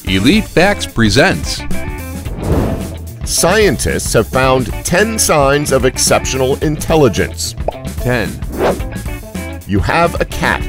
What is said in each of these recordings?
Elite Facts presents. Scientists have found 10 signs of exceptional intelligence. 10. You have a cat.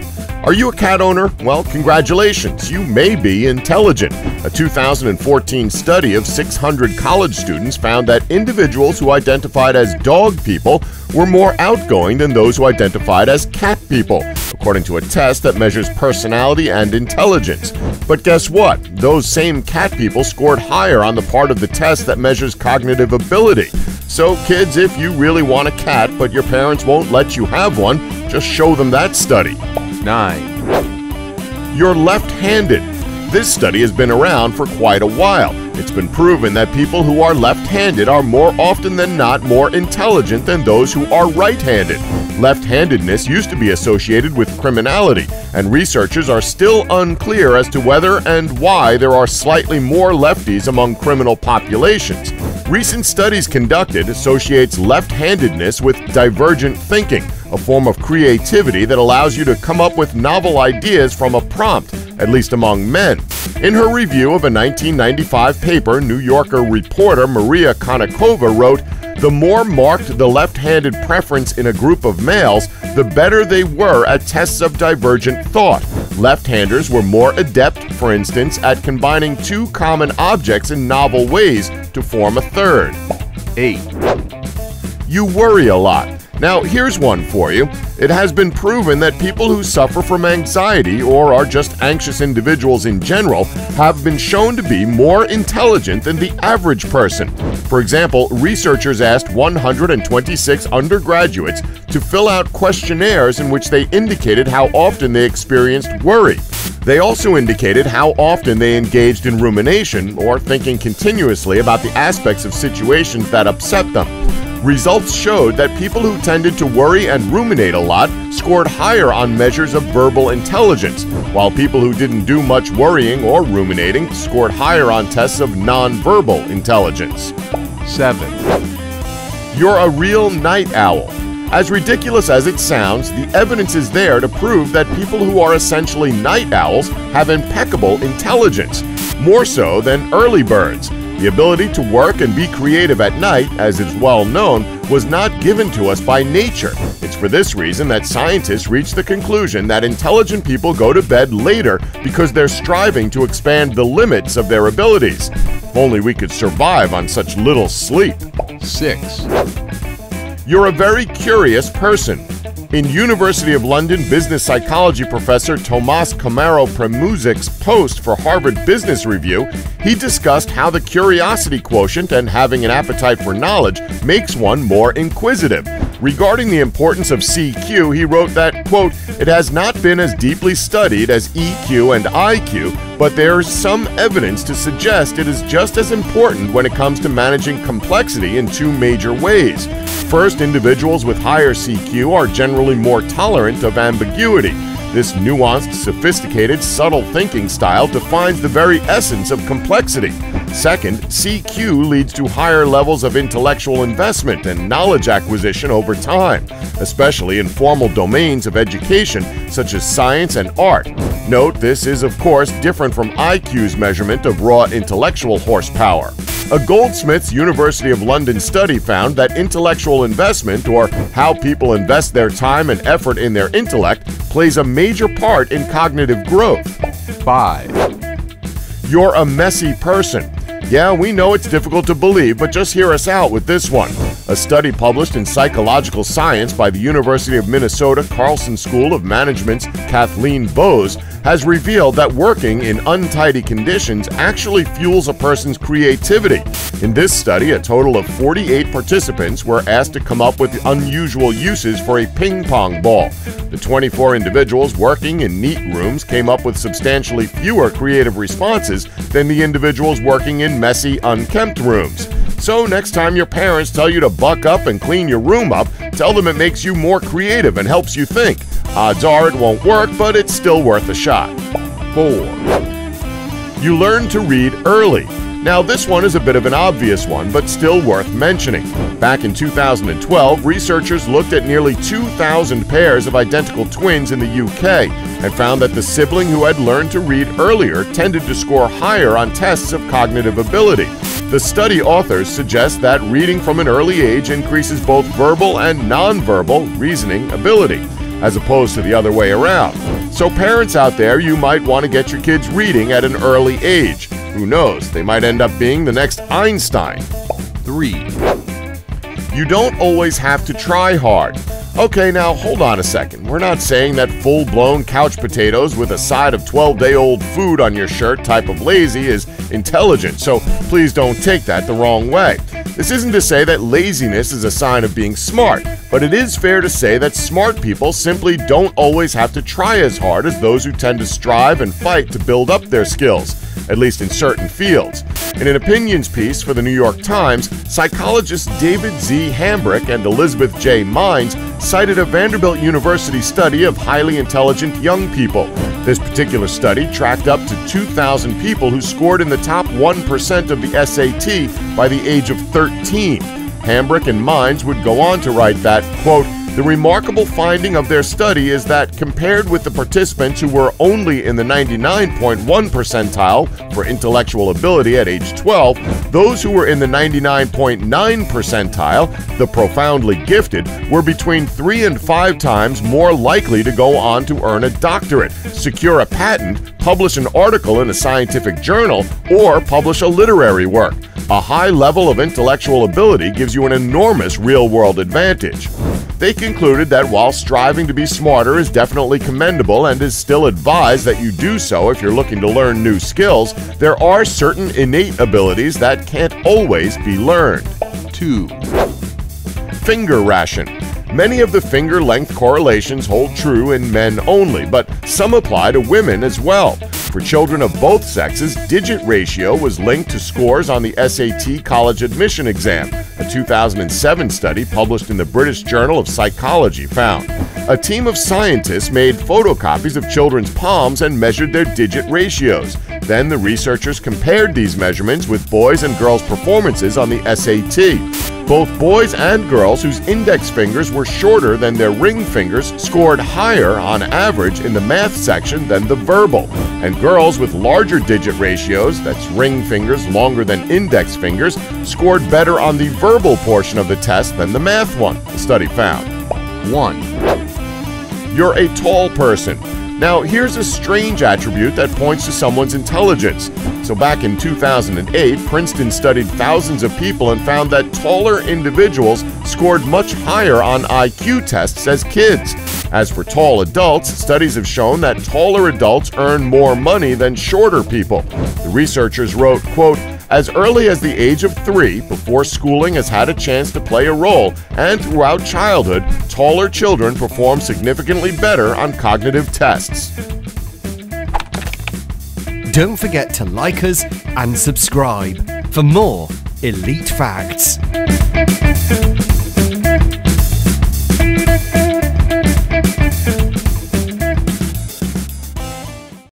Are you a cat owner? Well, congratulations, you may be intelligent. A 2014 study of 600 college students found that individuals who identified as dog people were more outgoing than those who identified as cat people, according to a test that measures personality and intelligence. But guess what? Those same cat people scored higher on the part of the test that measures cognitive ability. So kids, if you really want a cat but your parents won't let you have one, just show them that study. 9. You're left-handed. This study has been around for quite a while. It's been proven that people who are left-handed are more often than not more intelligent than those who are right-handed. Left-handedness used to be associated with criminality, and researchers are still unclear as to whether and why there are slightly more lefties among criminal populations. Recent studies conducted associates left-handedness with divergent thinking, a form of creativity that allows you to come up with novel ideas from a prompt, at least among men. In her review of a 1995 paper, New Yorker reporter Maria Konnikova wrote, "The more marked the left-handed preference in a group of males, the better they were at tests of divergent thought. Left-handers were more adept, for instance, at combining two common objects in novel ways to form a third." 8. You worry a lot. Now, here's one for you. It has been proven that people who suffer from anxiety or are just anxious individuals in general have been shown to be more intelligent than the average person. For example, researchers asked 126 undergraduates to fill out questionnaires in which they indicated how often they experienced worry. They also indicated how often they engaged in rumination or thinking continuously about the aspects of situations that upset them. Results showed that people who tended to worry and ruminate a lot scored higher on measures of verbal intelligence, while people who didn't do much worrying or ruminating scored higher on tests of nonverbal intelligence. 7. You're a real night owl. As ridiculous as it sounds, the evidence is there to prove that people who are essentially night owls have impeccable intelligence, more so than early birds. The ability to work and be creative at night, as is well known, was not given to us by nature. It's for this reason that scientists reach the conclusion that intelligent people go to bed later because they're striving to expand the limits of their abilities. If only we could survive on such little sleep. 6. You're a very curious person. In University of London business psychology professor Tomas Komaro-Premuzic's post for Harvard Business Review, he discussed how the curiosity quotient and having an appetite for knowledge makes one more inquisitive. Regarding the importance of CQ, he wrote that, quote, "It has not been as deeply studied as EQ and IQ, but there is some evidence to suggest it is just as important when it comes to managing complexity in two major ways. First, individuals with higher CQ are generally more tolerant of ambiguity. This nuanced, sophisticated, subtle thinking style defines the very essence of complexity. Second, CQ leads to higher levels of intellectual investment and knowledge acquisition over time, especially in formal domains of education such as science and art. Note, this is of course different from IQ's measurement of raw intellectual horsepower. A Goldsmiths University of London study found that intellectual investment, or how people invest their time and effort in their intellect, plays a major part in cognitive growth. 5. You're a messy person. Yeah, we know it's difficult to believe, but just hear us out with this one. A study published in Psychological Science by the University of Minnesota Carlson School of Management's Kathleen Bose has revealed that working in untidy conditions actually fuels a person's creativity. In this study, a total of 48 participants were asked to come up with unusual uses for a ping pong ball. The 24 individuals working in neat rooms came up with substantially fewer creative responses than the individuals working in messy, unkempt rooms. So next time your parents tell you to buck up and clean your room up, tell them it makes you more creative and helps you think. Odds are it won't work, but it's still worth a shot. 4. You learn to read early. Now, this one is a bit of an obvious one, but still worth mentioning. Back in 2012, researchers looked at nearly 2,000 pairs of identical twins in the UK and found that the sibling who had learned to read earlier tended to score higher on tests of cognitive ability. The study authors suggest that reading from an early age increases both verbal and nonverbal reasoning ability, as opposed to the other way around. So parents out there, you might want to get your kids reading at an early age. Who knows, they might end up being the next Einstein. 3, You don't always have to try hard. Okay, now hold on a second. We're not saying that full-blown couch potatoes with a side of 12-day-old food on your shirt type of lazy is intelligent, so please don't take that the wrong way. This isn't to say that laziness is a sign of being smart, but it is fair to say that smart people simply don't always have to try as hard as those who tend to strive and fight to build up their skills, at least in certain fields. In an opinions piece for the New York Times, psychologists David Z. Hambrick and Elizabeth J. Mines cited a Vanderbilt University study of highly intelligent young people. This particular study tracked up to 2,000 people who scored in the top 1% of the SAT by the age of 13. Hambrick and Mines would go on to write that, quote, "The remarkable finding of their study is that compared with the participants who were only in the 99.1 percentile for intellectual ability at age 12, those who were in the 99.9 percentile, the profoundly gifted, were between 3 and 5 times more likely to go on to earn a doctorate, secure a patent, publish an article in a scientific journal, or publish a literary work. A high level of intellectual ability gives you an enormous real-world advantage." They concluded that while striving to be smarter is definitely commendable and is still advised that you do so if you're looking to learn new skills, there are certain innate abilities that can't always be learned. 2, Finger ration. Many of the finger length correlations hold true in men only, but some apply to women as well. For children of both sexes, digit ratio was linked to scores on the SAT college admission exam, a 2007 study published in the British Journal of Psychology found. A team of scientists made photocopies of children's palms and measured their digit ratios. Then the researchers compared these measurements with boys' and girls' performances on the SAT. Both boys and girls whose index fingers were shorter than their ring fingers scored higher on average in the math section than the verbal, and girls with larger digit ratios, that's ring fingers longer than index fingers, scored better on the verbal portion of the test than the math one, the study found. 1, You're a tall person. Now, here's a strange attribute that points to someone's intelligence. So back in 2008, Princeton studied thousands of people and found that taller individuals scored much higher on IQ tests as kids. As for tall adults, studies have shown that taller adults earn more money than shorter people. The researchers wrote, quote, "As early as the age of 3, before schooling has had a chance to play a role, and throughout childhood, taller children perform significantly better on cognitive tests." Don't forget to like us and subscribe for more Elite Facts.